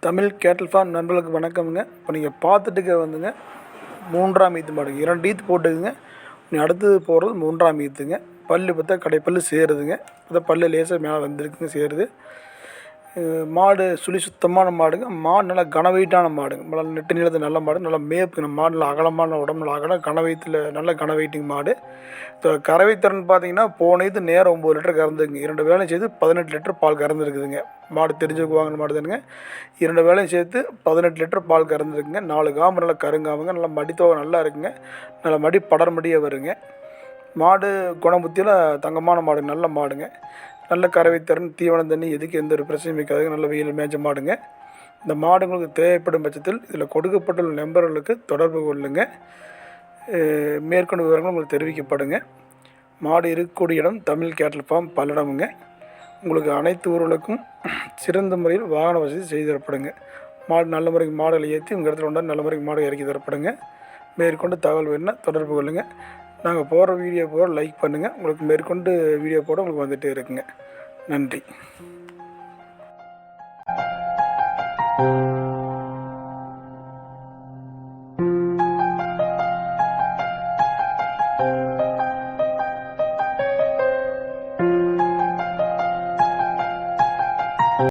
தமிழ் கேட்டில் ஃபார்ம் நண்பர்களுக்கு வணக்கமுங்க. இப்போ நீங்கள் பார்த்துட்டுக்க வந்துங்க 3ஆம் ஈத்து மாடுங்க. 2 ஈத்து போட்டுக்குங்க. நீ அடுத்தது போடுறது 3ஆம் ஈத்துங்க. பல்லு பார்த்தா கடைப்பல்லு சேருதுங்க. இப்போ பல்லு லேசாக மேலே வந்துருக்குங்க சேருது. மாடு சுழி சுத்தமான மாடுங்க. மாடு நல்லா கனவெயிட்டான மாடுங்க. நல்லா நெட்டு நீளத்து நல்ல மாடு, நல்லா மேய்ப்புங்க. மாடு நல்லா அகலமான உடம்புல அகலம், கனவெயித்தில் நல்ல கனவெயிட்டிங் மாடு. இப்போ கறவை திறன் பார்த்தீங்கன்னா போன இது நேரம் 9 லிட்டர் கறந்துக்குங்க. 2 வேலையும் சேர்த்து 18 லிட்டர் பால் கறந்துருக்குதுங்க. மாடு தெரிஞ்சவங்க வாங்கின மாடு தானுங்க. 2 வேலையும் சேர்த்து 18 லிட்டர் பால் கறந்துருக்குங்க. 4 காம்பு நல்லா கருங்காமுங்க. நல்லா மடித்தோகை நல்லா இருக்குங்க. நல்லா மடி படர் மடியாக வருங்க. மாடு குணபுத்தியில் தங்கமான மாடு, நல்ல மாடுங்க. நல்ல கறவை திறன், தீவனம் தண்ணி எதுக்கு எந்த ஒரு பிரச்சனையும் இருக்காதுங்க. நல்ல வெயில் மேய்ச்ச மாடுங்க. இந்த மாடுங்களுக்கு தேவைப்படும் பட்சத்தில் இதில் கொடுக்கப்பட்டுள்ள நம்பர்களுக்கு தொடர்பு கொள்ளுங்க. மேற்கொண்டு விவரங்கள் உங்களுக்கு தெரிவிக்கப்படுங்க. மாடு இருக்கக்கூடிய இடம் தமிழ் கேட்டில் ஃபார்ம் பல்லடமுங்க. உங்களுக்கு அனைத்து ஊர்களுக்கும் சிறந்த முறையில் வாகன வசதி செய்து தரப்படுங்க. மாடு நல்ல முறைக்கு மாடுகளை ஏற்றி உங்கள் இடத்துல கொண்டாந்து நல்ல முறைக்கு மாடு இறக்கி தரப்படுங்க. மேற்கொண்டு தகவல் வேணுன்னா தொடர்பு கொள்ளுங்கள். நாங்கள் போடுற வீடியோ போட லைக் பண்ணுங்கள். உங்களுக்கு மேற்கொண்டு வீடியோ போட உங்களுக்கு வந்துகிட்டே இருக்குங்க. நன்றி.